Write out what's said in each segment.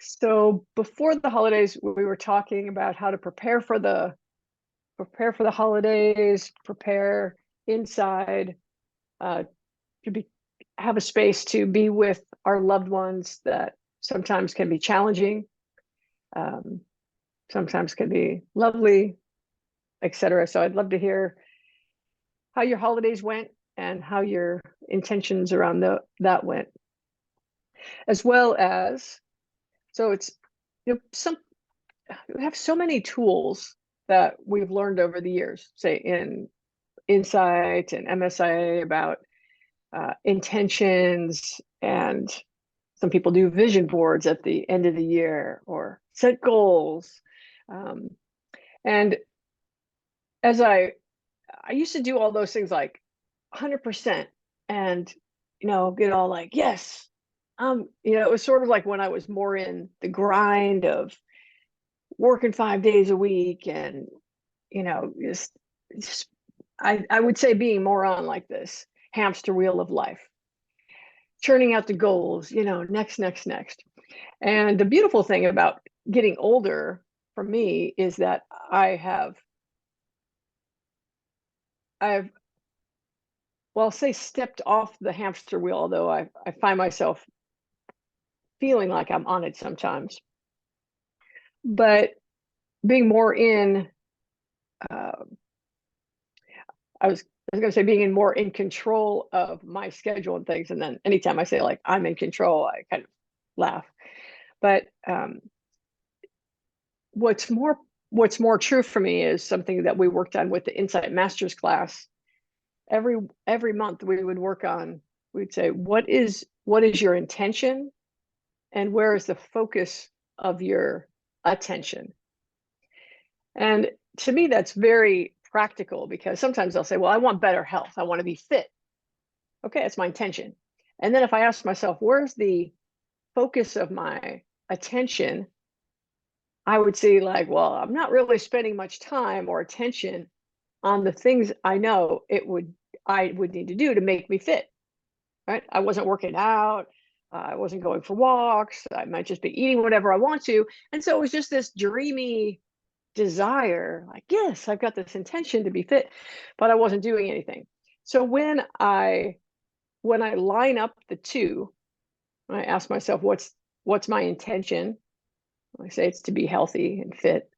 So before the holidays, we were talking about how to prepare for the holidays, prepare inside, uh, to be have a space to be with our loved ones that sometimes can be challenging, um, sometimes can be lovely, etc. So I'd love to hear how your holidays went and how your intentions around that went, as well as it's some we have so many tools that we've learned over the years, say in Insight and MSIA about intentions, and some people do vision boards at the end of the year or set goals. Um, and as I used to do all those things like 100% and, get all like, yes. It was sort of like when I was more in the grind of working 5 days a week and, just I would say being more on like this hamster wheel of life, churning out the goals, next, next, next. And the beautiful thing about getting older for me is that I've, well, I'll say stepped off the hamster wheel, although I find myself feeling like I'm on it sometimes. But being more in, uh, I was going to say being more in control of my schedule and things. And then anytime I say like I'm in control, I kind of laugh. But what's more what's more true for me is something that we worked on with the Insight Masters class. Every month we would work on, we'd say, what is your intention and where is the focus of your attention? And to me, that's very practical because sometimes I'll say, well, I want better health. I want to be fit. Okay, that's my intention. And then if I ask myself, where's the focus of my attention? I would say, like, well, I'm not really spending much time or attention on the things I would need to do to make me fit, right? I wasn't working out, I wasn't going for walks, I might just be eating whatever I want to. And so it was just this dreamy desire, like, yes, I've got this intention to be fit, but I wasn't doing anything. So when I line up the two, I ask myself, what's my intention? I say it's to be healthy and fit.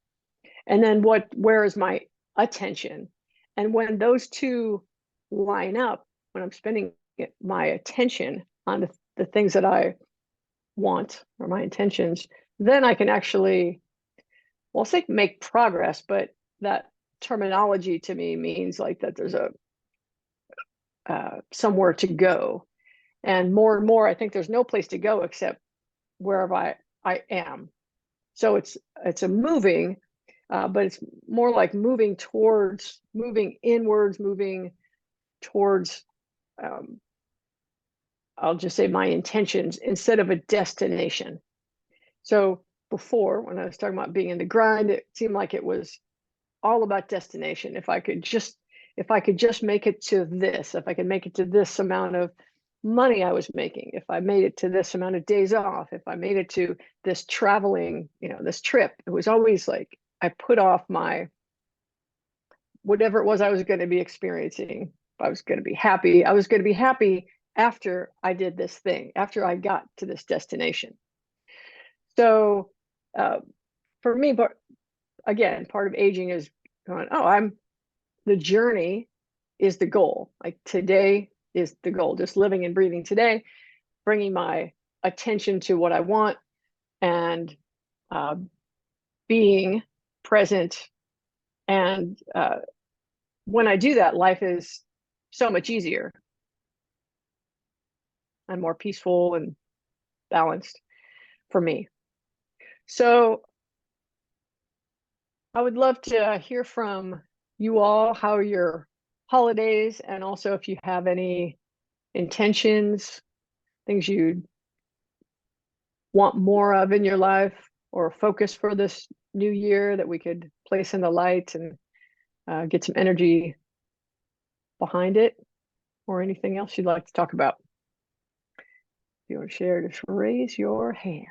And then where is my attention? And when those two line up, when I'm spending my attention on the things that I want or my intentions, then I can actually, well, I'll say make progress, but that terminology to me means like that there's a somewhere to go. And more, I think there's no place to go except wherever I am. So it's a moving, but it's more like moving inwards, moving towards, um, I'll just say my intentions instead of a destination. So before, when I was talking about being in the grind, it seemed like it was all about destination. If I could just make it to this, if I could make it to this amount of money I was making, if I made it to this amount of days off, if I made it to this traveling, this trip, it was always like I put off my whatever it was I was going to be experiencing. If I was going to be happy, I was going to be happy after I did this thing, after I got to this destination. So uh, for me, but again, part of aging is going, oh, the journey is the goal. Like today is the goal, just living and breathing today, bringing my attention to what I want and uh, being present. And when I do that, life is so much easier and more peaceful and balanced for me. So I would love to hear from you all how your holidays, and also if you have any intentions, things you want more of in your life or focus for this new year that we could place in the light and get some energy behind it, or anything else you'd like to talk about. If you want to share, just raise your hand.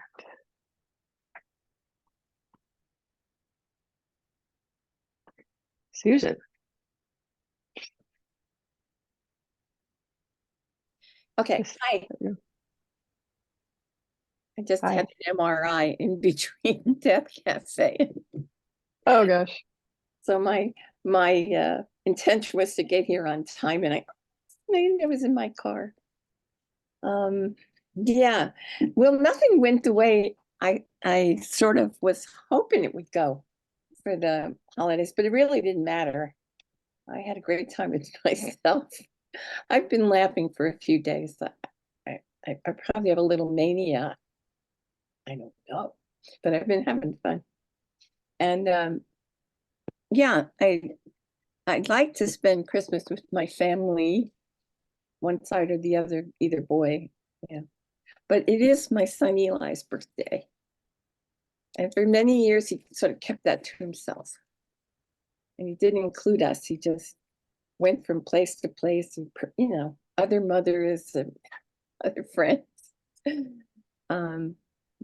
Susan. Okay, Yes. hi. I just Hi. had an MRI in between Death Cafe. Oh gosh. So my intention was to get here on time, and I was in my car. Yeah. Well, nothing went the way I sort of was hoping it would go for the holidays, but it really didn't matter. I had a great time with myself. I've been laughing for a few days. I probably have a little mania. I don't know, but I've been having fun. And yeah, I'd like to spend Christmas with my family, one side or the other, either boy. Yeah. But it is my son Eli's birthday. And for many years, he sort of kept that to himself. And he didn't include us. He just went from place to place and, other mothers and other friends.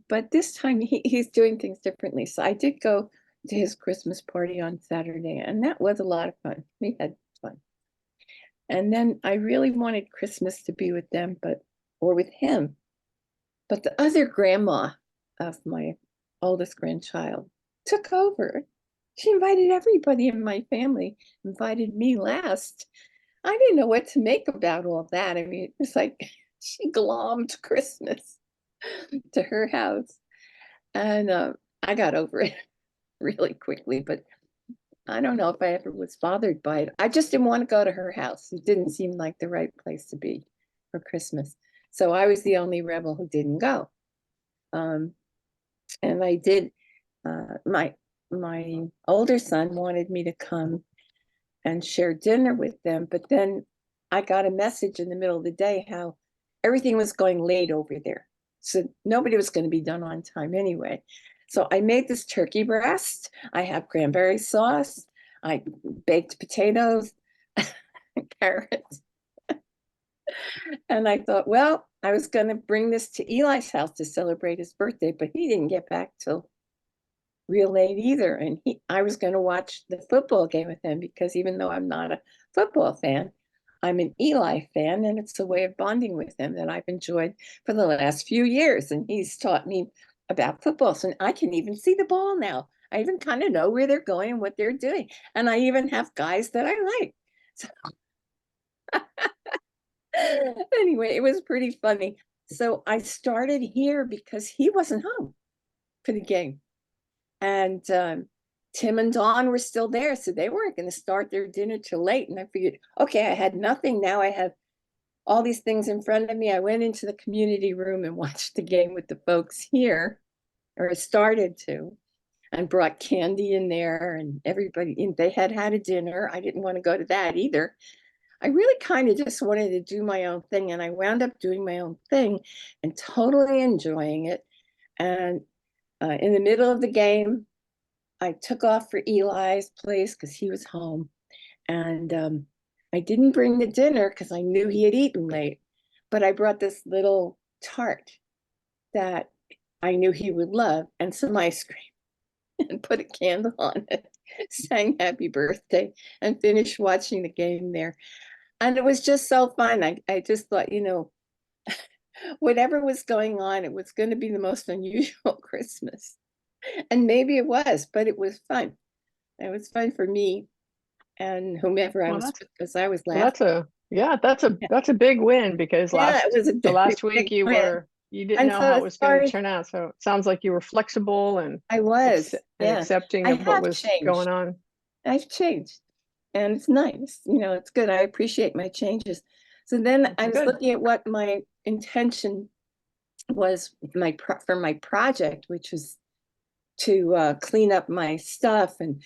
But this time he's doing things differently. So I did go to his Christmas party on Saturday, and that was a lot of fun. We had fun. And then I really wanted Christmas to be with them, or with him. But the other grandma of my oldest grandchild took over. She invited everybody in my family, invited me last. I didn't know what to make about all that. I mean, it was like she glommed Christmas to her house. And I got over it really quickly, but I don't know if I ever was bothered by it. I just didn't want to go to her house. It didn't seem like the right place to be for Christmas. So I was the only rebel who didn't go. And I did, my older son wanted me to come and share dinner with them, but then I got a message in the middle of the day how everything was going late over there. So nobody was going to be done on time anyway. So I made this turkey breast. I have cranberry sauce. I baked potatoes, carrots. And I thought, well, I was going to bring this to Eli's house to celebrate his birthday, but he didn't get back till real late either. And I was going to watch the football game with him because even though I'm not a football fan, I'm an Eli fan, and it's a way of bonding with him that I've enjoyed for the last few years. And he's taught me about football. So I can even see the ball now. I even kind of know where they're going and what they're doing. And I even have guys that I like. So anyway, it was pretty funny. So I started here because he wasn't home for the game. And Tim and Dawn were still there, so they weren't going to start their dinner till late. And I figured, okay, I had nothing. Now I have all these things in front of me. I went into the community room and watched the game with the folks here, or started to, and brought candy in there. And everybody, they had had a dinner. I didn't want to go to that either. I really kind of just wanted to do my own thing. And I wound up doing my own thing and totally enjoying it. And in the middle of the game, I took off for Eli's place because he was home. And I didn't bring the dinner because I knew he had eaten late. But I brought this little tart that I knew he would love and some ice cream and put a candle on it, sang happy birthday, and finished watching the game there. And it was just so fun. I just thought, whatever was going on, it was going to be the most unusual Christmas. And maybe it was, but it was fun. It was fun for me and whomever I Well, was with, because I was well, laughing. Yeah, that's a big win because yeah, it was a the very last week big win. you didn't And know so how it as was going far to as turn out. So it sounds like you were flexible and I was, yeah, accepting I of what have was going changed. on. I've changed, and it's nice. It's good. I appreciate my changes. So then I was Good. looking at what my intention was for my project, which was to clean up my stuff and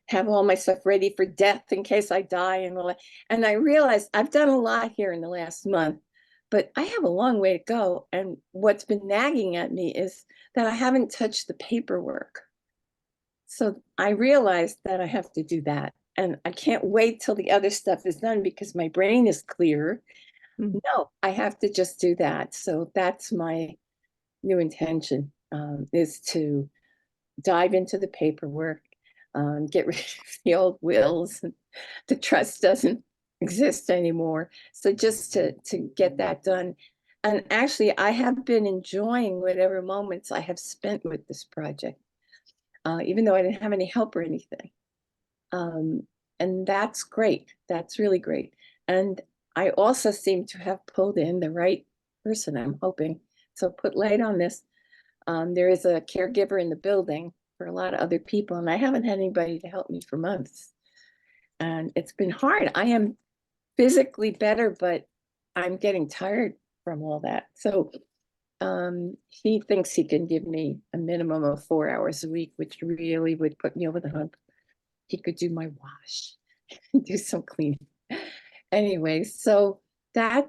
have all my stuff ready for death in case I die and all that. And I realized I've done a lot here in the last month, but I have a long way to go. And what's been nagging at me is that I haven't touched the paperwork. So I realized that I have to do that. And I can't wait till the other stuff is done because my brain is clear. Mm. No, I have to just do that. So that's my new intention, is to dive into the paperwork. get rid of the old wills. And the trust doesn't exist anymore. So just to get that done. And actually, I have been enjoying whatever moments I have spent with this project, even though I didn't have any help or anything. And that's great. That's really great. And I also seem to have pulled in the right person, I'm hoping. So put light on this. There is a caregiver in the building for a lot of other people, and I haven't had anybody to help me for months. And it's been hard. I am physically better, but I'm getting tired from all that. So he thinks he can give me a minimum of 4 hours a week, which really would put me over the hump. He could do my wash, do some cleaning. Anyway, so that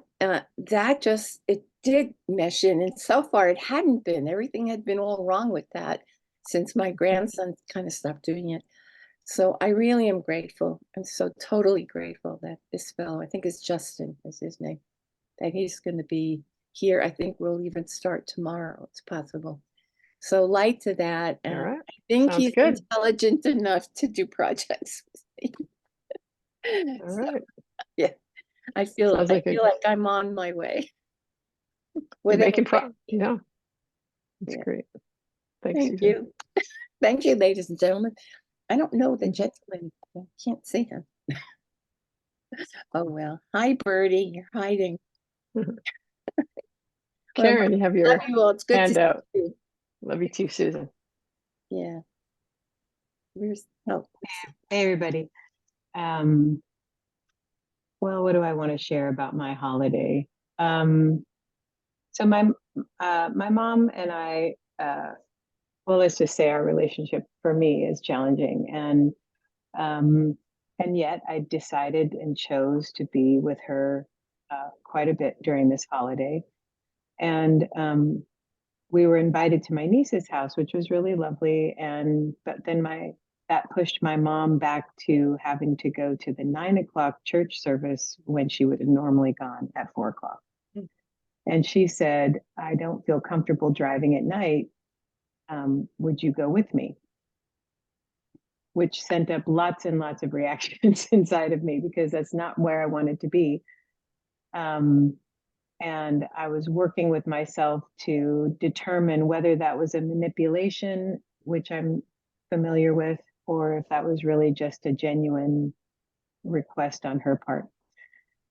just, it did mesh in, and so far it hadn't been. Everything had been all wrong with that since my grandson kind of stopped doing it. So I really am grateful. I'm so totally grateful that this fellow, I think it's Justin is his name, that he's going to be here. I think we'll even start tomorrow. It's possible. So light to that. All right. I think Sounds he's good. intelligent enough to do projects with me. All right. Yeah, I feel Sounds like like I'm on my way. you're Whatever. making yeah. That's Yeah. great. Thanks, Thank Susan. you. Thank you, ladies and gentlemen. I don't know the gentleman. I can't see him. Oh well. Hi, Birdie. You're hiding. Karen, you have your Love you all. It's good to see handout. you. Love you too, Susan. Yeah. Where's oh Hey, everybody. Well, what do I want to share about my holiday? So my mom and I, well, let's just say our relationship for me is challenging, and yet I decided and chose to be with her quite a bit during this holiday, and we were invited to my niece's house, which was really lovely, but then that pushed my mom back to having to go to the 9 o'clock church service when she would have normally gone at 4 o'clock. And she said, I don't feel comfortable driving at night. Would you go with me? Which sent up lots and lots of reactions inside of me because that's not where I wanted to be. And I was working with myself to determine whether that was a manipulation, which I'm familiar with, or if that was really just a genuine request on her part.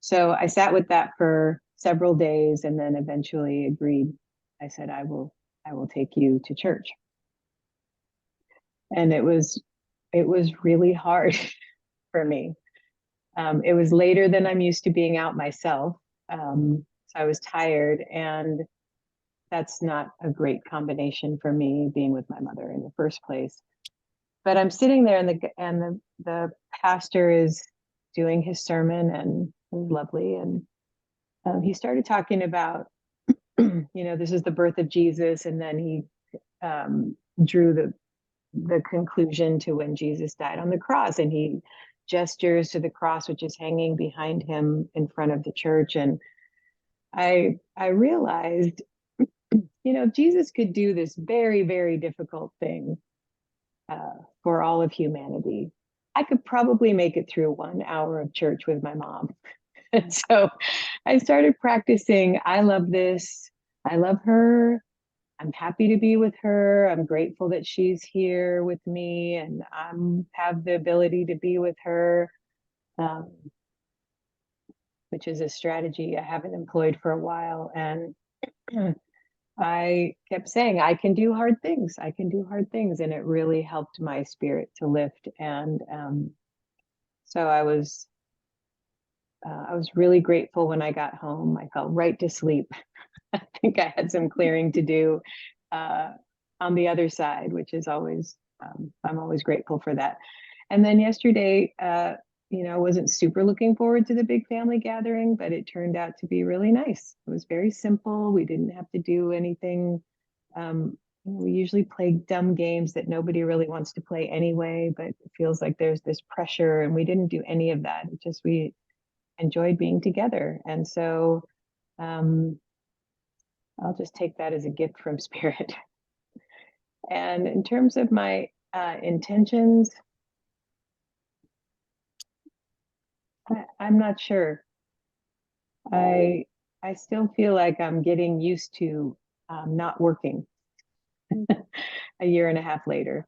So I sat with that for several days and then eventually agreed. I said, I will take you to church. And it was really hard for me. It was later than I'm used to being out myself. So I was tired, and that's not a great combination for me, being with my mother in the first place. But I'm sitting there, and the pastor is doing his sermon, and it was lovely. And he started talking about, this is the birth of Jesus, and then he drew the conclusion to when Jesus died on the cross, and he gestures to the cross, which is hanging behind him in front of the church. And I realized, Jesus could do this very, very difficult thing for all of humanity. I could probably make it through 1 hour of church with my mom. And so I started practicing. I love this. I love her. I'm happy to be with her. I'm grateful that she's here with me, and I have the ability to be with her, which is a strategy I haven't employed for a while. And I kept saying, I can do hard things. I can do hard things. And it really helped my spirit to lift. And so I was really grateful when I got home. I fell right to sleep. I think I had some clearing to do on the other side, which is always, I'm always grateful for that. And then yesterday, I wasn't super looking forward to the big family gathering, but it turned out to be really nice. It was very simple. We didn't have to do anything. We usually play dumb games that nobody really wants to play anyway, but it feels like there's this pressure, and we didn't do any of that. It just, we enjoyed being together. And so I'll just take that as a gift from Spirit. And in terms of my intentions, I'm not sure. I still feel like I'm getting used to not working a year and a half later.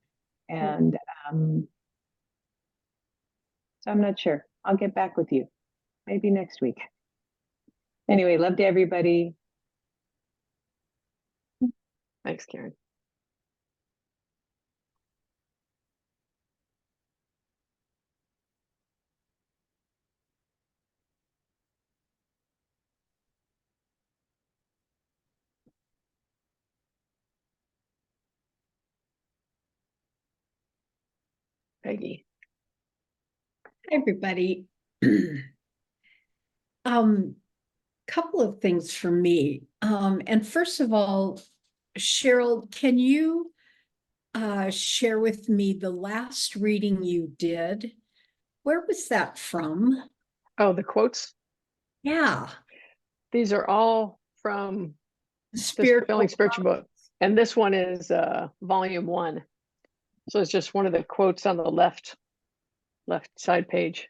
And so I'm not sure. I'll get back with you maybe next week. Anyway, love to everybody. Thanks, Karen. Peggy. Hi, everybody. Couple of things for me. And first of all, Cheryl, can you share with me the last reading you did? Where was that from? Oh, the quotes. Yeah, These are all from the spiritual Spiritual book. And this one is volume 1. So it's just one of the quotes on the left side page.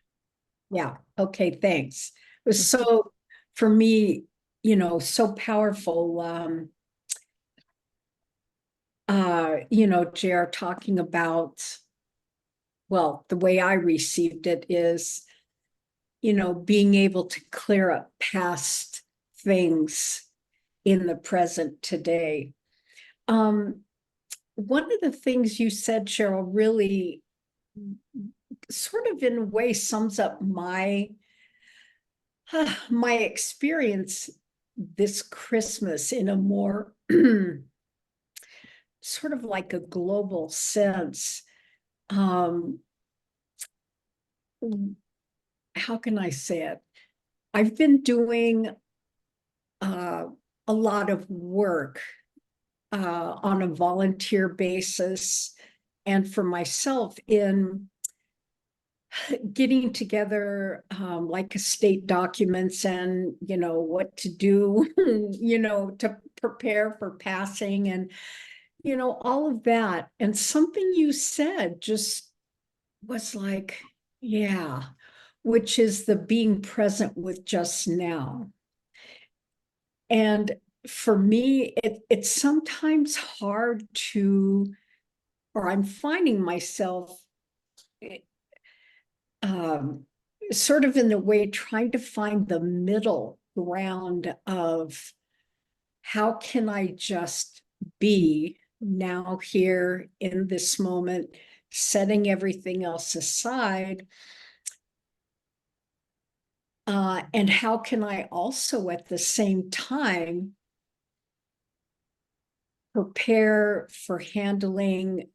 Yeah. Okay. Thanks. It was so, for me, so powerful. JR talking about, well, the way I received it is, being able to clear up past things in the present today. One of the things you said, Cheryl, really sort of in a way sums up my experience this Christmas in a more sort of like a global sense. How can I say it? I've been doing a lot of work on a volunteer basis and for myself in getting together like estate documents and what to do to prepare for passing and all of that. And something you said just was like, yeah, which is the being present with just now. And for me, it's sometimes hard to, or I'm finding myself sort of in a way trying to find the middle ground of how can I just be now here in this moment, setting everything else aside. And how can I also at the same time prepare for handling,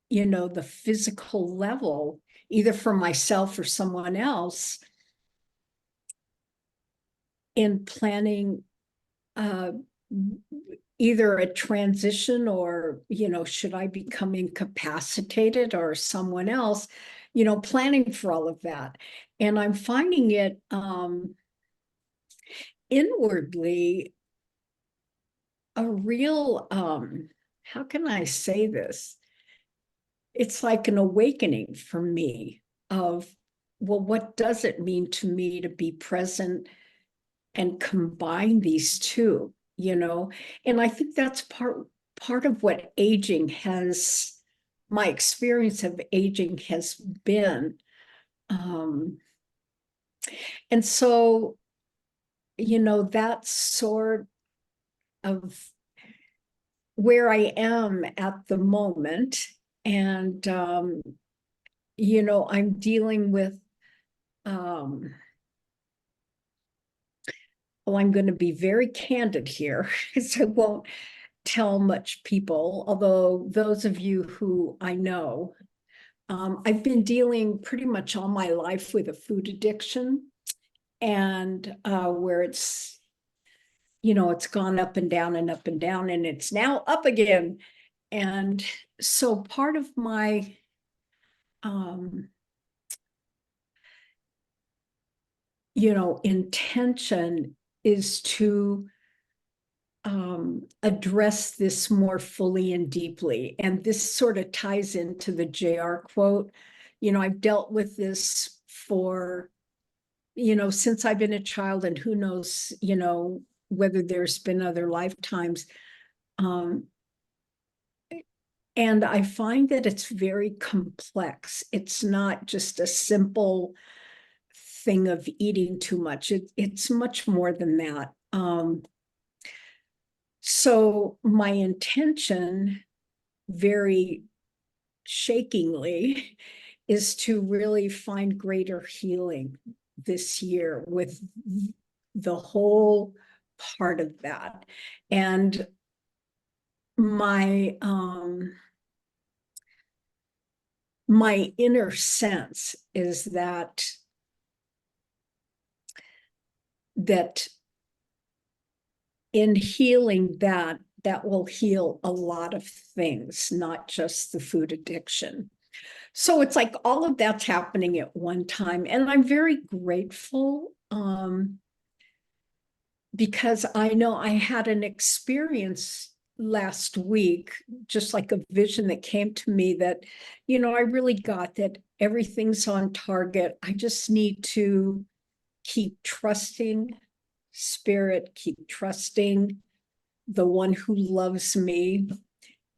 the physical level, either for myself or someone else, in planning either a transition or, should I become incapacitated or someone else, planning for all of that. And I'm finding it inwardly a real, how can I say this? It's like an awakening for me of, well, what does it mean to me to be present and combine these two, And I think that's part of what aging has, my experience of aging has been. And so, that's sort of where I am at the moment. And, I'm dealing with, well, I'm going to be very candid here, because I won't tell much people, although those of you who I know, I've been dealing pretty much all my life with a food addiction, and where it's, it's gone up and down and up and down, and it's now up again. And so part of my intention is to address this more fully and deeply. And this sort of ties into the JR quote. I've dealt with this for since I've been a child, and who knows, whether there's been other lifetimes. And I find that it's very complex. It's not just a simple thing of eating too much. It's much more than that. So my intention, very shakingly, is to really find greater healing this year with the whole part of that. And my my inner sense is that in healing that will heal a lot of things, not just the food addiction. So it's like all of that's happening at one time. And I'm very grateful because I know I had an experience last week, just like a vision that came to me that, I really got that everything's on target. I just need to keep trusting Spirit, keep trusting the one who loves me,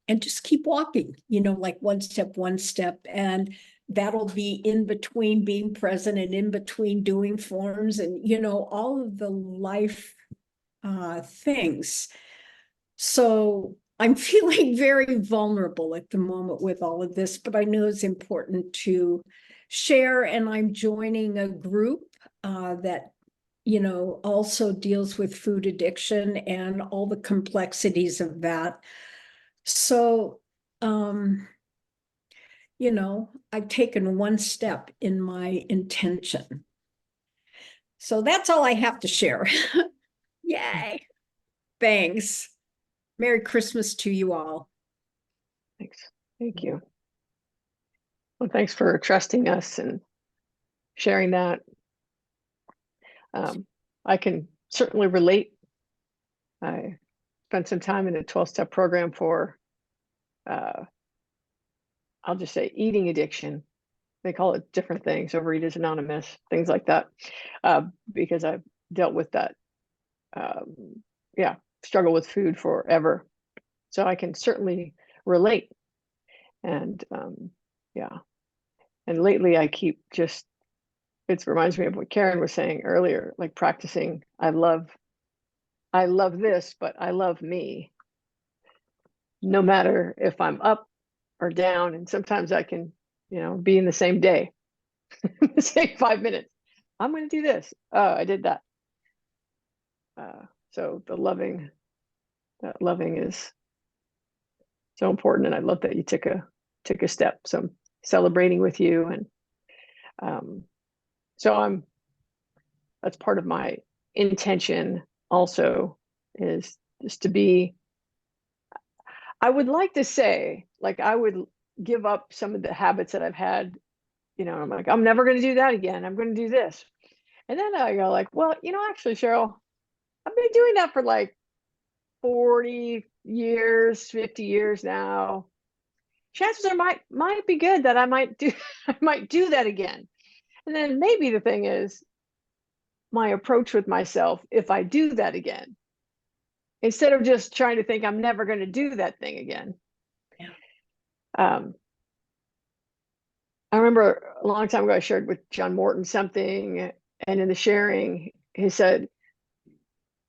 and just keep walking, like one step. And that'll be in between being present and in between doing forms and, all of the life things. So I'm feeling very vulnerable at the moment with all of this, but I know it's important to share. And I'm joining a group that, also deals with food addiction and all the complexities of that. So, I've taken one step in my intention. So that's all I have to share. Yay. Thanks. Merry Christmas to you all. Thanks. Thank you. Well, thanks for trusting us and sharing that. I can certainly relate. I spent some time in a 12-step program for, I'll just say, eating addiction. They call it different things, Overeaters Anonymous, things like that, because I've dealt with that, struggle with food forever. So I can certainly relate. And and lately I keep it reminds me of what Karen was saying earlier, like practicing, I love this, but I love me, no matter if I'm up or down. And sometimes I can, be in the same day, the same 5 minutes. I'm going to do this. Oh, I did that. So that loving is so important. And I love that you took a step. So I'm celebrating with you. And so that's part of my intention also, is just to be, I would like to say, like, I would give up some of the habits that I've had, I'm like, I'm never going to do that again. I'm going to do this. And then I go like, well, actually, Cheryl, I've been doing that for like 40 years, 50 years now. Chances are might be good that I might do that again. And then maybe the thing is my approach with myself, if I do that again, instead of just trying to think I'm never going to do that thing again. Yeah. I remember a long time ago, I shared with John Morton something, and in the sharing, he said,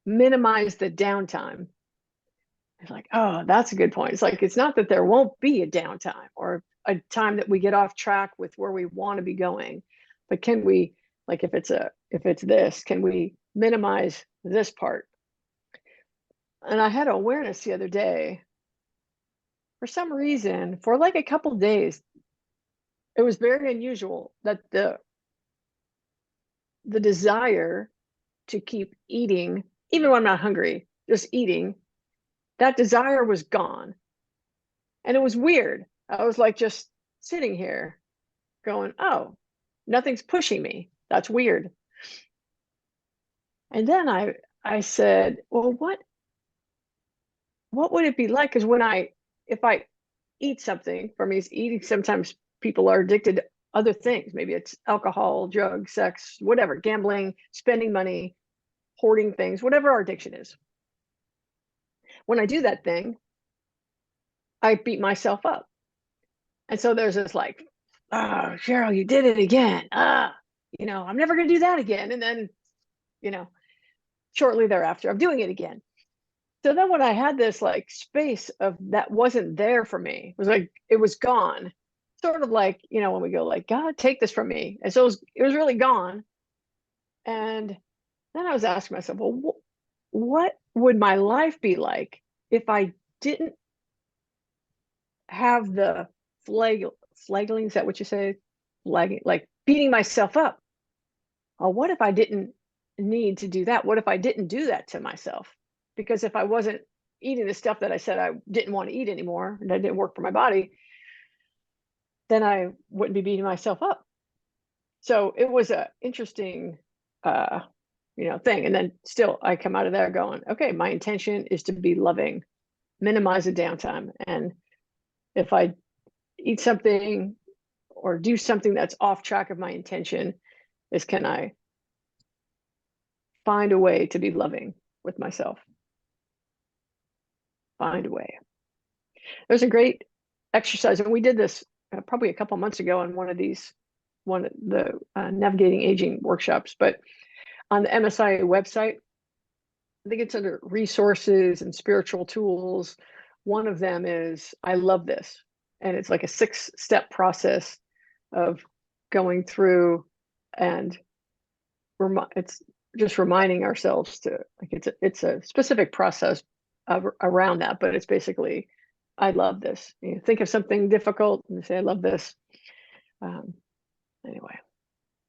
minimize the downtime. It's like, oh, that's a good point. It's like, it's not that there won't be a downtime or a time that we get off track with where we want to be going, but can we, like, if it's this, can we minimize this part? And I had awareness the other day, for some reason, for like a couple of days, it was very unusual that the desire to keep eating, even when I'm not hungry, just eating, that desire was gone. And it was weird. I was like just sitting here going, oh, nothing's pushing me. That's weird. And then I said, well, what would it be like? Because if I eat something, for me, eating, sometimes people are addicted other things. Maybe it's alcohol, drugs, sex, whatever, gambling, spending money, hoarding things, whatever our addiction is. When I do that thing, I beat myself up. And so there's this like, ah, Cheryl, you did it again. I'm never going to do that again. And then, shortly thereafter, I'm doing it again. So then when I had this like space of that wasn't there for me, it was like, it was gone. Sort of like, when we go like, God, take this from me. And so it was really gone. And then I was asking myself, well, what would my life be like if I didn't have the flagging, is that what you say? Flagging, like beating myself up. What if I didn't need to do that? What if I didn't do that to myself? Because if I wasn't eating the stuff that I said I didn't want to eat anymore, and that didn't work for my body, then I wouldn't be beating myself up. So it was a interesting, thing. And then still I come out of there going, okay, my intention is to be loving, minimize the downtime. And if I eat something or do something that's off track of my intention, is can I find a way to be loving with myself? Find a way. There's a great exercise, and we did this probably a couple months ago on one of the navigating aging workshops, but on the MSIA website, I think it's under resources and spiritual tools. One of them is I love this. And it's like a 6-step process of going through, and it's just reminding ourselves to, like, it's a specific process around that, but it's basically, I love this. Think of something difficult and say, I love this. Anyway,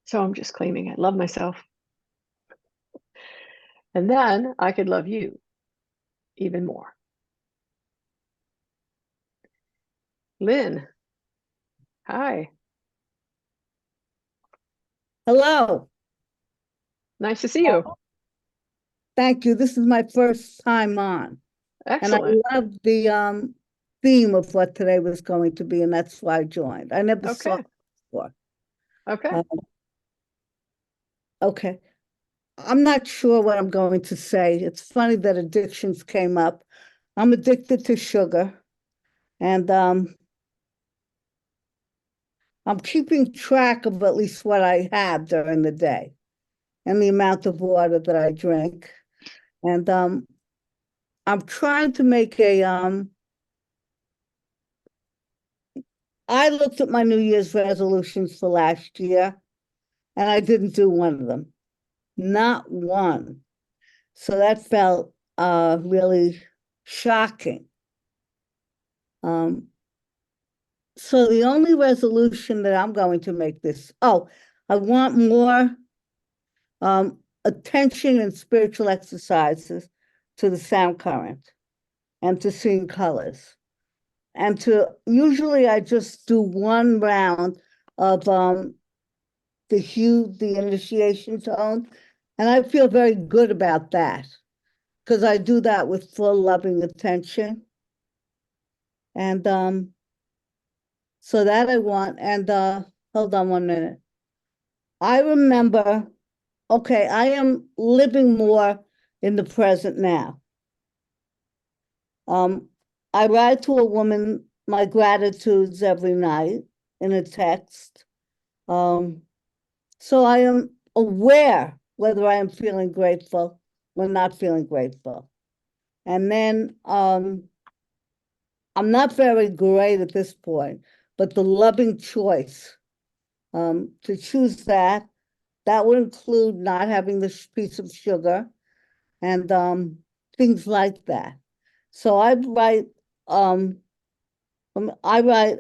so I'm just claiming I love myself. And then I could love you even more. Lynn, hi. Hello. Nice to see you. Thank you. This is my first time on. Excellent. And I love the theme of what today was going to be, and that's why I joined. I never saw Okay. it before. Okay. Okay. I'm not sure what I'm going to say. It's funny that addictions came up. I'm addicted to sugar, and I'm keeping track of at least what I have during the day and the amount of water that I drink. And I'm trying to make I looked at my New Year's resolutions for last year, and I didn't do one of them. Not one. So that felt really shocking. So the only resolution that I'm going to make I want more attention and spiritual exercises to the sound current and to seeing colors. And usually I just do one round of the initiation tone, and I feel very good about that because I do that with full loving attention. And so that I want, and hold on 1 minute. I remember, okay, I am living more in the present now. I write to a woman my gratitudes every night in a text. So I am aware whether I am feeling grateful or not feeling grateful. And then I'm not very great at this point, but the loving choice to choose that would include not having this piece of sugar and things like that. So I write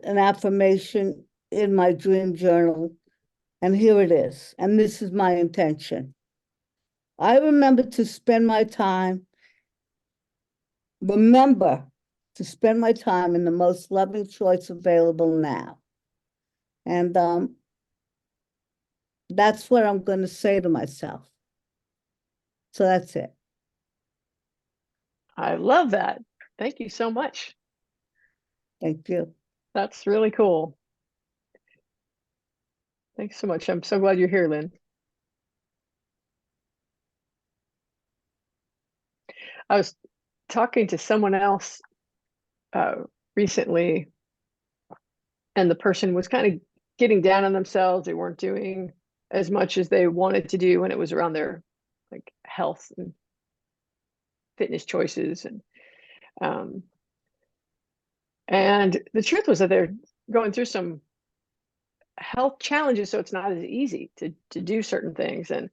an affirmation in my dream journal, and here it is. And this is my intention. I remember to spend my time in the most loving choice available now. And that's what I'm going to say to myself. So that's it. I love that. Thank you so much. Thank you. That's really cool. Thanks so much. I'm so glad you're here, Lynn. I was talking to someone else recently, and the person was kind of getting down on themselves. They weren't doing as much as they wanted to do when it was around their like health and fitness choices. And the truth was that they're going through some health challenges, so it's not as easy to do certain things. And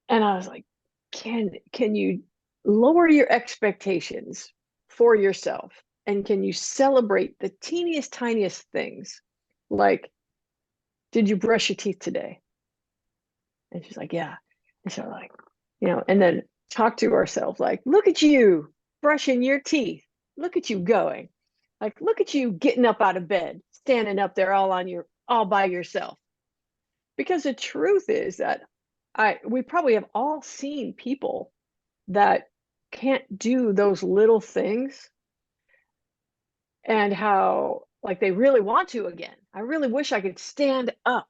I was like, can you lower your expectations for yourself? And can you celebrate the teeniest, tiniest things? Like, did you brush your teeth today? And she's like, yeah. And so like, and then talk to ourselves like, look at you brushing your teeth. Look at you going. Like, look at you getting up out of bed, standing up there all by yourself. Because the truth is that we probably have all seen people that can't do those little things, and how like they really want to again. I really wish I could stand up.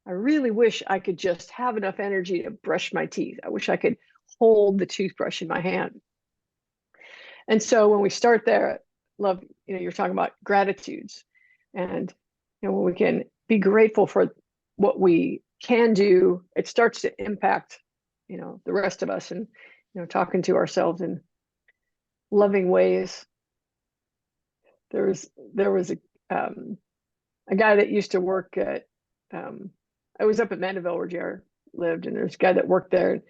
I really wish I could just have enough energy to brush my teeth. I wish I could hold the toothbrush in my hand. And so when we start there, love, you're talking about gratitudes, and when we can be grateful for what we can do, it starts to impact, the rest of us, and, talking to ourselves in loving ways. There was a guy that used to work at, I was up at Mandeville where JR lived, and there's a guy that worked there.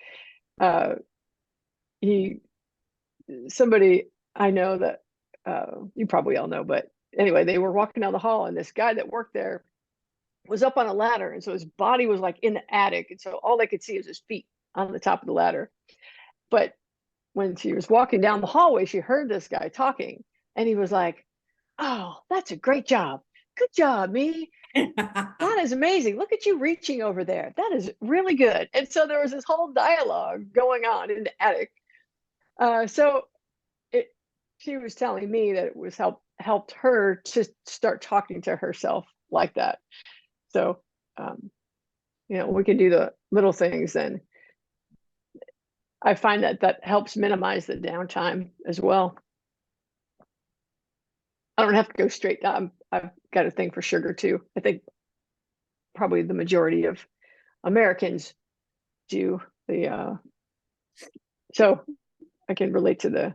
Somebody I know that you probably all know, but anyway, they were walking down the hall, and this guy that worked there was up on a ladder, and so his body was like in the attic, and so all they could see was his feet on the top of the ladder. But when she was walking down the hallway, she heard this guy talking, and he was like, "Oh, that's a great job. Good job, me. That is amazing. Look at you reaching over there. That is really good." And so there was this whole dialogue going on in the attic. So she was telling me that it was helped her to start talking to herself like that. So, we can do the little things, and I find that helps minimize the downtime as well. I don't have to go straight down. I've got a thing for sugar too. I think probably the majority of Americans do. So I can relate to the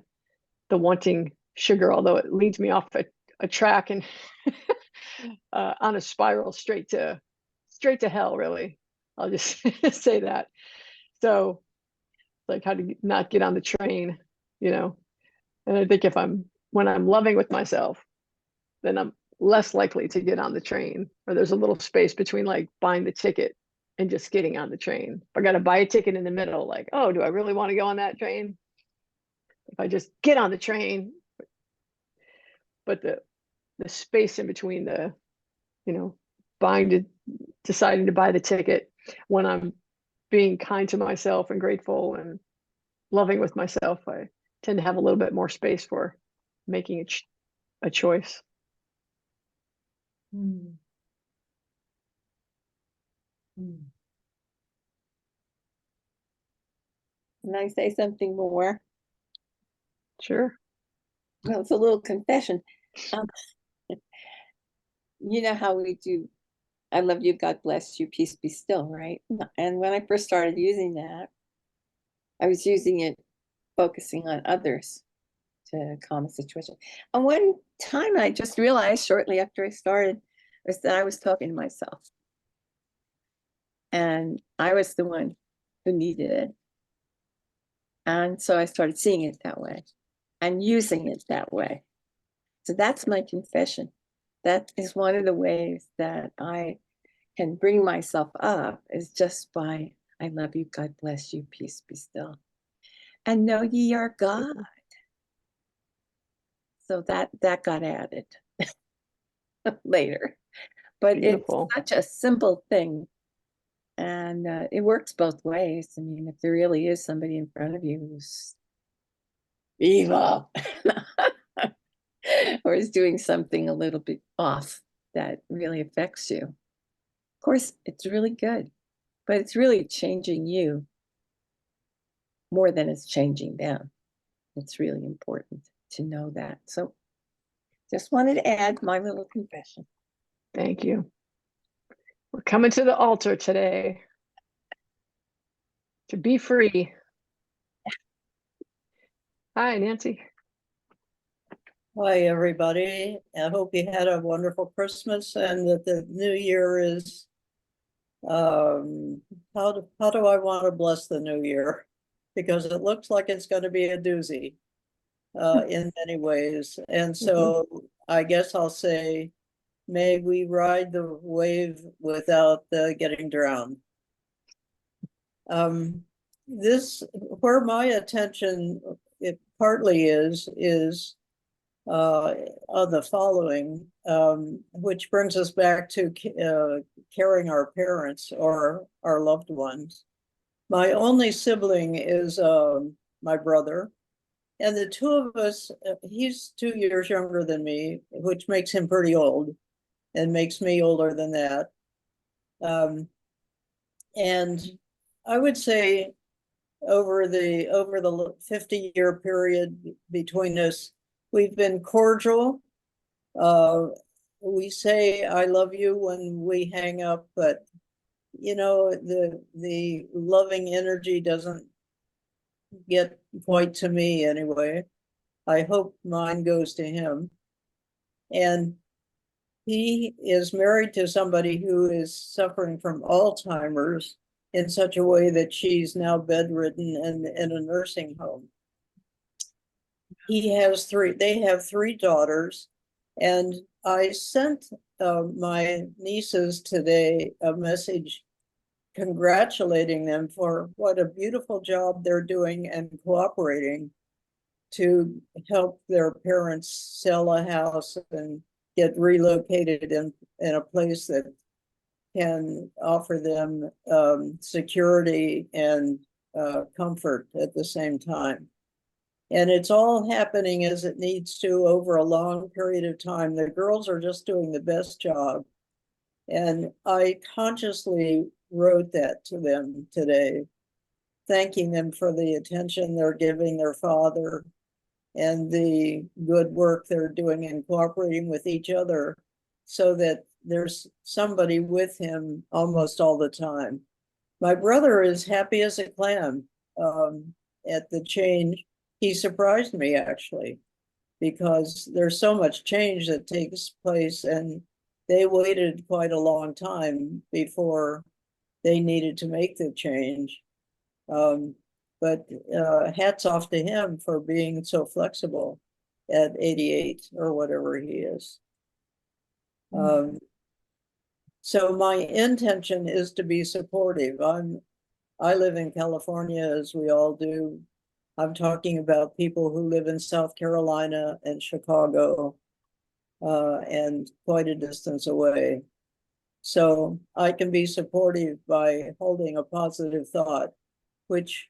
wanting sugar, although it leads me off a track and on a spiral straight to hell, really. I'll just say that. So like how to not get on the train, and I think when I'm loving with myself, then I'm less likely to get on the train, or there's a little space between like buying the ticket and just getting on the train. If I got to buy a ticket in the middle, like, oh, do I really want to go on that train? If I just get on the train, but the space in between the, deciding to buy the ticket, when I'm being kind to myself and grateful and loving with myself, I tend to have a little bit more space for making a choice. Mm. Mm. Can I say something more? Sure. Well, it's a little confession. You know how we do, I love you, God bless you, peace be still, right? And when I first started using that, I was using it focusing on others to calm a situation. And one time I just realized shortly after I started was that I was talking to myself. And I was the one who needed it. And so I started seeing it that way and using it that way. So that's my confession. That is one of the ways that I can bring myself up, is just by, I love you, God bless you, peace be still. And know ye are God. So that got added later. But Beautiful. it's such a simple thing. And it works both ways. I mean, if there really is somebody in front of you who's evil or is doing something a little bit off that really affects you, course, it's really good, but it's really changing you more than it's changing them. It's really important to know that. So just wanted to add my little confession. Thank you. We're coming to the altar today to be free. Hi, Nancy. Hi, everybody. I hope you had a wonderful Christmas and that the new year is, how do I want to bless the new year? Because it looks like it's going to be a doozy in many ways. And so I guess I'll say, may we ride the wave without getting drowned. Where my attention it partly is on the following, which brings us back to caring our parents or our loved ones. My only sibling is my brother, and the two of us, he's 2 years younger than me, which makes him pretty old and makes me older than that. And I would say over the 50-year period between us, we've been cordial. We say I love you when we hang up, but you know, the loving energy doesn't get quite to me anyway. I hope mine goes to him. And he is married to somebody who is suffering from Alzheimer's in such a way that she's now bedridden and in a nursing home. They have 3 daughters, and I sent my nieces today a message congratulating them for what a beautiful job they're doing and cooperating to help their parents sell a house and get relocated in a place that can offer them security and comfort at the same time. And it's all happening as it needs to over a long period of time. The girls are just doing the best job. And I consciously wrote that to them today, thanking them for the attention they're giving their father and the good work they're doing and cooperating with each other so that there's somebody with him almost all the time. My brother is happy as a clam at the change. He surprised me actually, because there's so much change that takes place, and they waited quite a long time before they needed to make the change. But hats off to him for being so flexible at 88 or whatever he is. So my intention is to be supportive. I live in California, as we all do. I'm talking about people who live in South Carolina and Chicago, and quite a distance away. So I can be supportive by holding a positive thought, which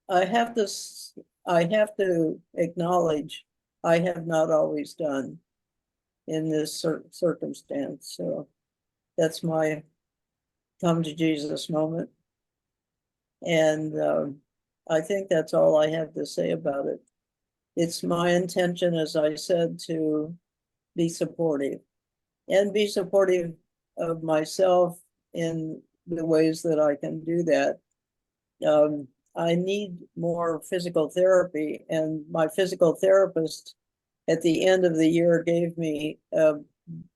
I have to acknowledge I have not always done in this circumstance. So that's my come to Jesus moment. And I think that's all I have to say about it. It's my intention, as I said, to be supportive and be supportive of myself in the ways that I can do that. I need more physical therapy, and my physical therapist at the end of the year gave me a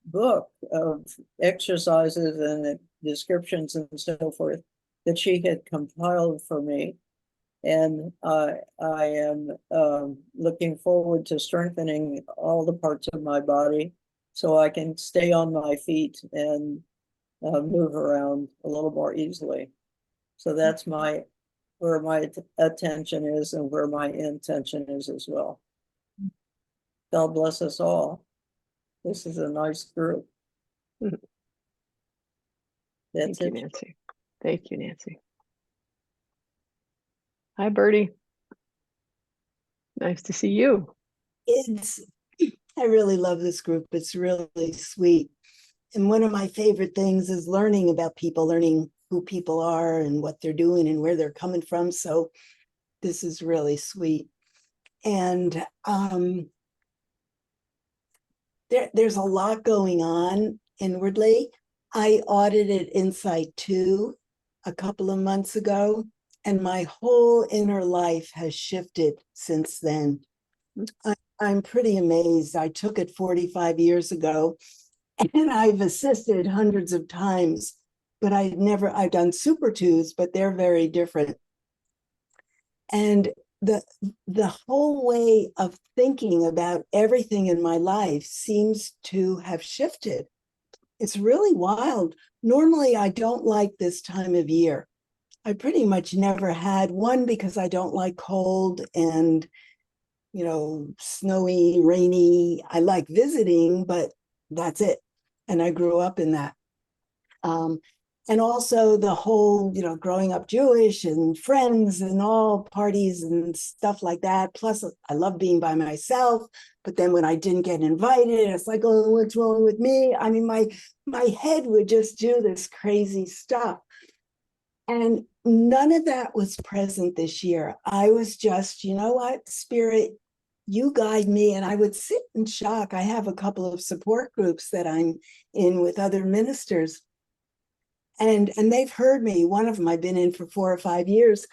book of exercises and descriptions and so forth that she had compiled for me. And I am looking forward to strengthening all the parts of my body so I can stay on my feet and move around a little more easily. So that's where my attention is and where my intention is as well. God bless us all. This is a nice group. Thank That's you, it. Nancy. Thank you, Nancy. Hi, Bertie. Nice to see you. I really love this group. It's really sweet. And one of my favorite things is learning about people, learning who people are and what they're doing and where they're coming from. So this is really sweet. And there's a lot going on inwardly. I audited Insight 2 a couple of months ago, and my whole inner life has shifted since then. I'm pretty amazed. I took it 45 years ago, and I've assisted hundreds of times, but I've done Super 2s, but they're very different. And the whole way of thinking about everything in my life seems to have shifted. It's really wild. Normally, I don't like this time of year. I pretty much never had one because I don't like cold and, snowy, rainy. I like visiting, but that's it. And I grew up in that. And also the whole, growing up Jewish and friends and all parties and stuff like that. Plus, I love being by myself. But then when I didn't get invited, it's like, oh, what's wrong with me? I mean, my head would just do this crazy stuff. And none of that was present this year. I was just, you know what, Spirit, you guide me. And I would sit in shock. I have a couple of support groups that I'm in with other ministers. And they've heard me. One of them I've been in for 4 or 5 years.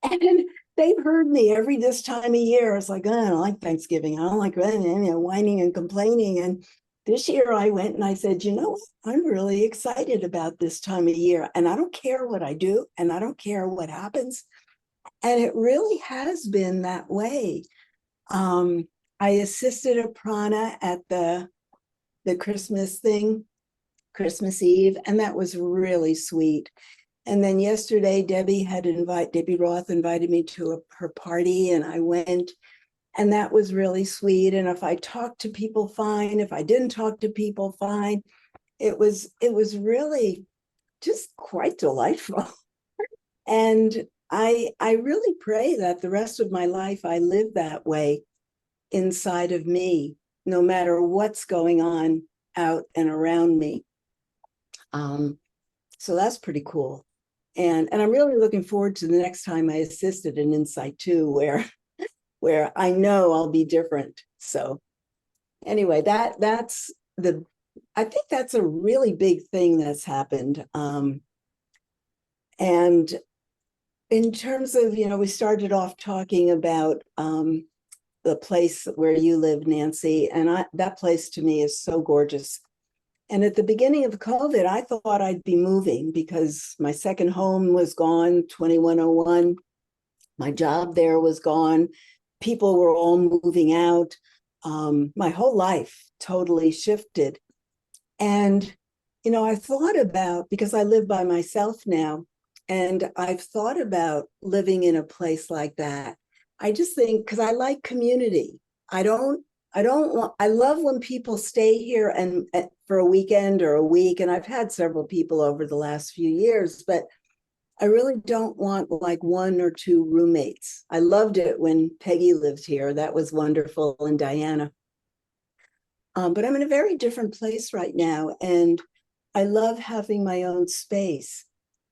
And they've heard me every this time of year. It's like, oh, I don't like Thanksgiving. I don't like whining and complaining. And this year I went and I said, you know what? I'm really excited about this time of year. And I don't care what I do. And I don't care what happens. And it really has been that way. I assisted a prana at the Christmas thing, Christmas Eve, and that was really sweet. And then yesterday, Debbie Roth invited me to her party, and I went, and that was really sweet. And if I talked to people, fine. If I didn't talk to people, fine. It was really just quite delightful. And I really pray that the rest of my life I live that way inside of me, no matter what's going on out and around me. So that's pretty cool. And I'm really looking forward to the next time I assisted in Insight 2, where I know I'll be different. So anyway, I think that's a really big thing that's happened. And in terms of, we started off talking about the place where you live, Nancy, and that place to me is so gorgeous. And at the beginning of COVID, I thought I'd be moving because my second home was gone, 2101. My job there was gone. People were all moving out. My whole life totally shifted. And, I thought about, because I live by myself now, and I've thought about living in a place like that. I just think, because I like community. I love when people stay here and for a weekend or a week. And I've had several people over the last few years, but I really don't want like 1 or 2 roommates. I loved it when Peggy lived here. That was wonderful. And Diana. But I'm in a very different place right now. And I love having my own space.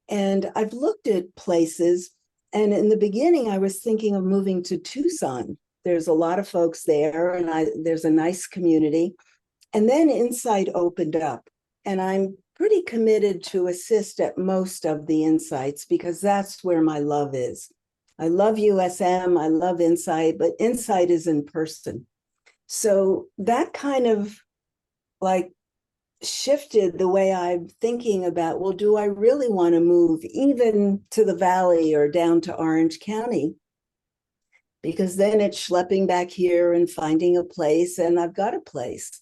And I've looked at places. And in the beginning, I was thinking of moving to Tucson. There's a lot of folks there, and there's a nice community. And then Insight opened up, and I'm pretty committed to assist at most of the Insights because that's where my love is. I love USM, I love Insight, but Insight is in person. So that kind of like shifted the way I'm thinking about, well, do I really want to move even to the Valley or down to Orange County? Because then it's schlepping back here and finding a place, and I've got a place.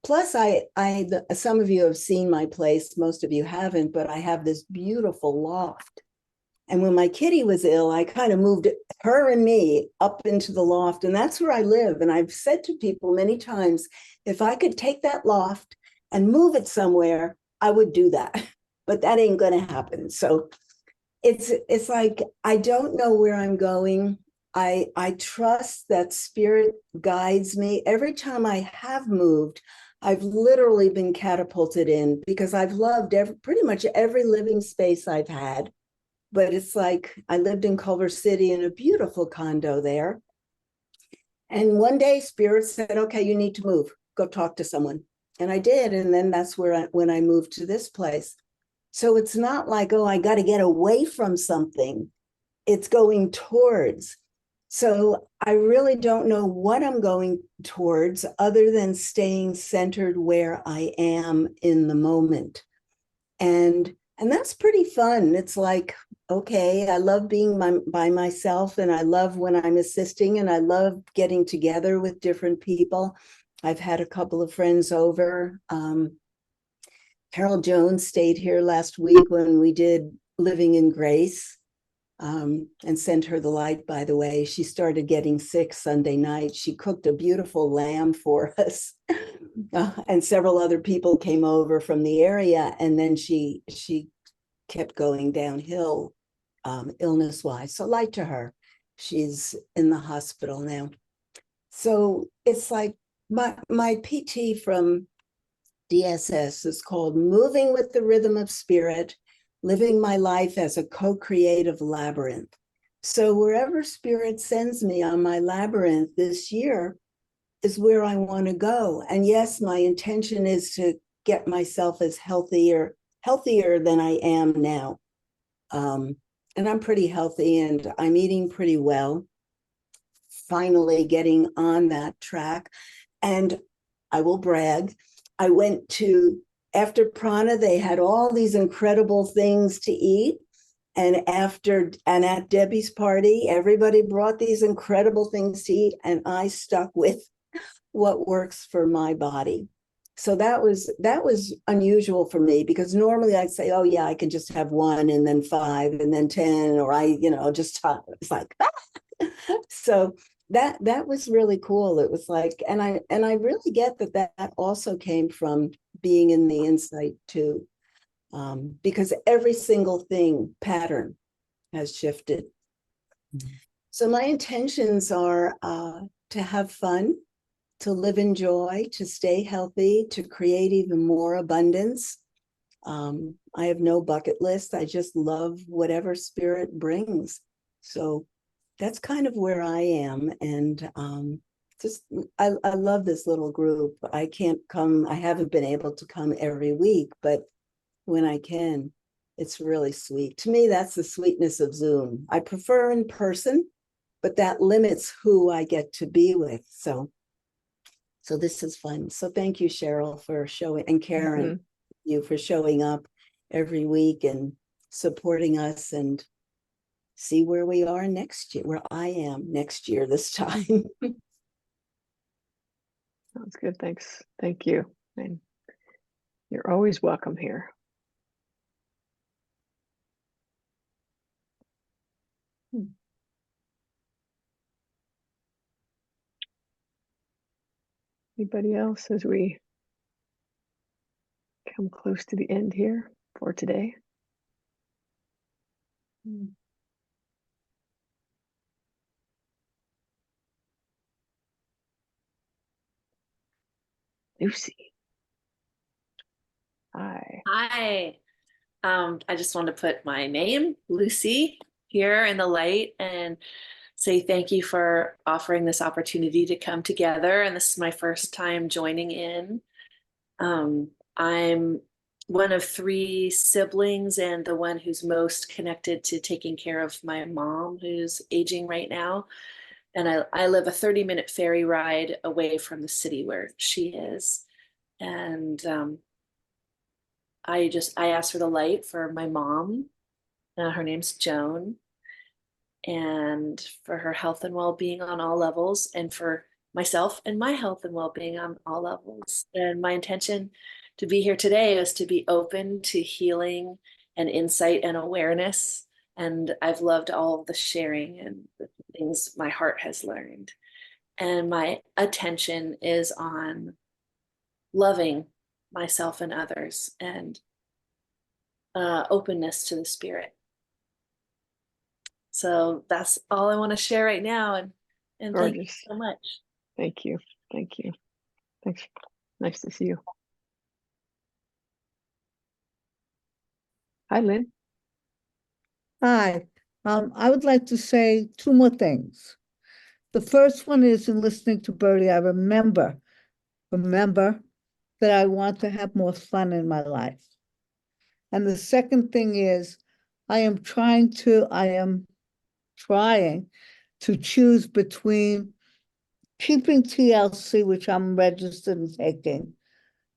Plus, some of you have seen my place, most of you haven't, but I have this beautiful loft. And when my kitty was ill, I kind of moved her and me up into the loft, and that's where I live. And I've said to people many times, if I could take that loft and move it somewhere, I would do that. But that ain't going to happen. So it's like, I don't know where I'm going. I trust that Spirit guides me. Every time I have moved, I've literally been catapulted in because I've loved pretty much every living space I've had. But it's like I lived in Culver City in a beautiful condo there. And one day Spirit said, okay, you need to move, go talk to someone. And I did. And then that's when I moved to this place. So it's not like, oh, I got to get away from something. It's going towards. So I really don't know what I'm going towards other than staying centered where I am in the moment. And that's pretty fun. It's like, okay, I love being by myself, and I love when I'm assisting, and I love getting together with different people. I've had a couple of friends over. Carol Jones stayed here last week when we did Living in Grace. And sent her the light, by the way. She started getting sick Sunday night. She cooked a beautiful lamb for us. And several other people came over from the area. And then she kept going downhill illness-wise. So light to her. She's in the hospital now. So it's like my PT from DSS is called Moving with the Rhythm of Spirit, Living My Life as a Co-Creative Labyrinth. So wherever Spirit sends me on my labyrinth this year is where I want to go. And yes, my intention is to get myself as healthier than I am now. And I'm pretty healthy and I'm eating pretty well. Finally getting on that track. And I will brag, I went to, after Prana, they had all these incredible things to eat. And at Debbie's party, everybody brought these incredible things to eat. And I stuck with what works for my body. So that was unusual for me, because normally I'd say, oh yeah, I can just have 1 and then 5 and then 10, or it's like, so that was really cool. It was like, and I really get that also came from being in the insight too, because every single pattern has shifted. So my intentions are to have fun, to live in joy, to stay healthy, to create even more abundance. I have no bucket list. I just love whatever Spirit brings. So that's kind of where I am. And I love this little group. I haven't been able to come every week, but when I can, it's really sweet. To me, that's the sweetness of Zoom. I prefer in person, but that limits who I get to be with. So this is fun. So thank you, Cheryl, for showing, and Karen, you for showing up every week and supporting us, and see where we are next year, where I am next year this time. Sounds good. Thanks. Thank you. And you're always welcome here. Anybody else as we come close to the end here for today? Lucy. Hi. Hi. I just wanted to put my name, Lucy, here in the light and say thank you for offering this opportunity to come together. And this is my first time joining in. I'm one of 3 siblings and the one who's most connected to taking care of my mom, who's aging right now. And I live a 30-minute ferry ride away from the city where she is. And I asked for the light for my mom. Her name's Joan, and for her health and well-being on all levels, and for myself and my health and well-being on all levels. And my intention to be here today is to be open to healing and insight and awareness. And I've loved all of the sharing and the things my heart has learned. And my attention is on loving myself and others, and openness to the Spirit. So that's all I want to share right now. And thank you so much. Thank you. Thank you. Thanks, Nice to see you. Hi, Lynn. Hi, I would like to say two more things. The first one is in listening to Bertie, I remember that I want to have more fun in my life. And the second thing is I am trying to choose between keeping TLC, which I'm registered in taking,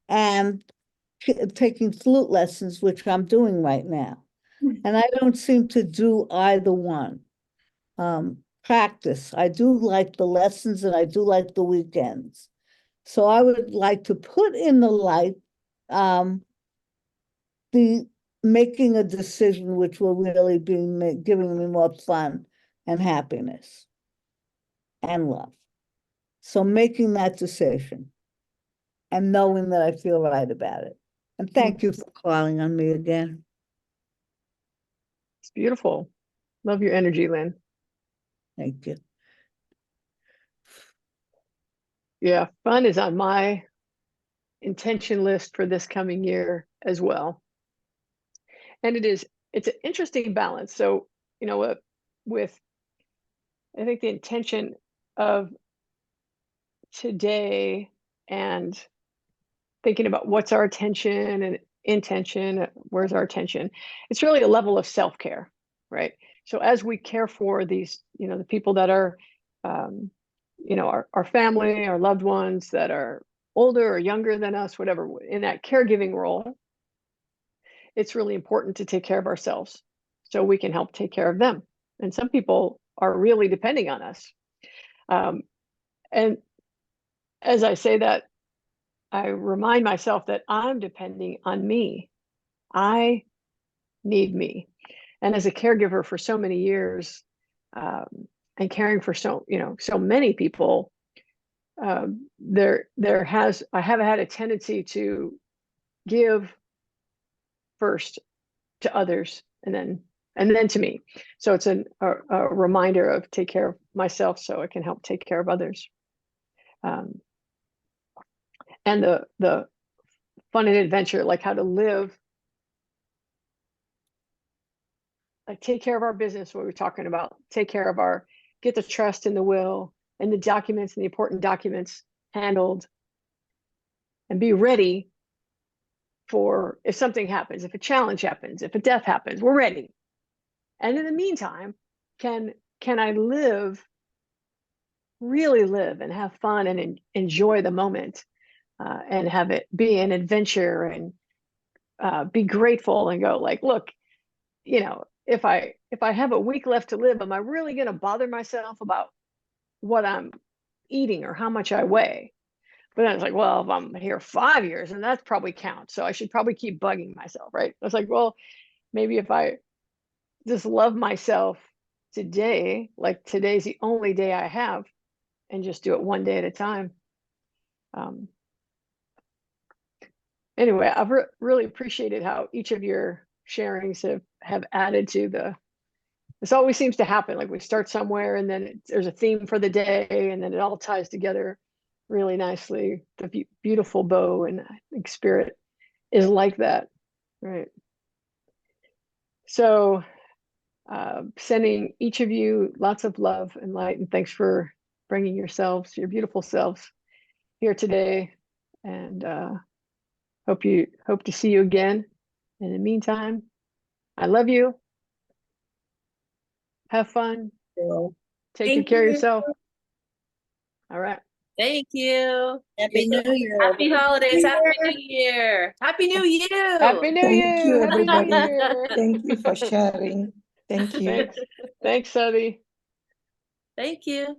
and taking flute lessons, which I'm doing right now. And I don't seem to do either one. Practice. I do like the lessons and I do like the weekends. So I would like to put in the light the making a decision which will really be giving me more fun and happiness and love. So making that decision and knowing that I feel right about it. And thank you for calling on me again. It's beautiful. Love your energy, Lynn. Thank you. Yeah, fun is on my intention list for this coming year as well. And it's an interesting balance. So, you know, with I think the intention of today and thinking about what's our attention and intention, where's our attention? It's really a level of self-care, right? So as we care for these, you know, the people that are, you know, our family, our loved ones that are older or younger than us, whatever, in that caregiving role, it's really important to take care of ourselves so we can help take care of them. And some people are really depending on us. And as I say that, I remind myself that I'm depending on me. I need me. And as a caregiver for so many years, and caring for so many people, I have had a tendency to give first to others and then to me. So it's a reminder of take care of myself so I can help take care of others. And the fun and adventure, like how to live, like take care of our business, what we're talking about, take care of get the trust and the will and the documents and the important documents handled, and be ready for if something happens, if a challenge happens, if a death happens, we're ready. And in the meantime, can I really live and have fun and enjoy the moment, and have it be an adventure and be grateful and go like, look, you know, if I have a week left to live, am I really going to bother myself about what I'm eating or how much I weigh? But then it's like, well, if I'm here 5 years, and that's probably counts, so I should probably keep bugging myself, right? I was like, well, maybe if I just love myself today, like today's the only day I have, and just do it one day at a time. Anyway, I've really appreciated how each of your sharings have added to this always seems to happen. Like we start somewhere and then there's a theme for the day and then it all ties together really nicely. The beautiful bow, and I think spirit is like that, right? So sending each of you lots of love and light, and thanks for bringing yourselves, your beautiful selves, here today, and hope to see you again. In the meantime, I love you. Have fun. Take good care of yourself. All right. Thank you. Happy New Year. Happy holidays. Happy Happy New Year. Happy New You. Happy New Thank you, Year. Happy New everybody. Year. Thank you for sharing. Thank you. Thanks, Sadi. Thank you.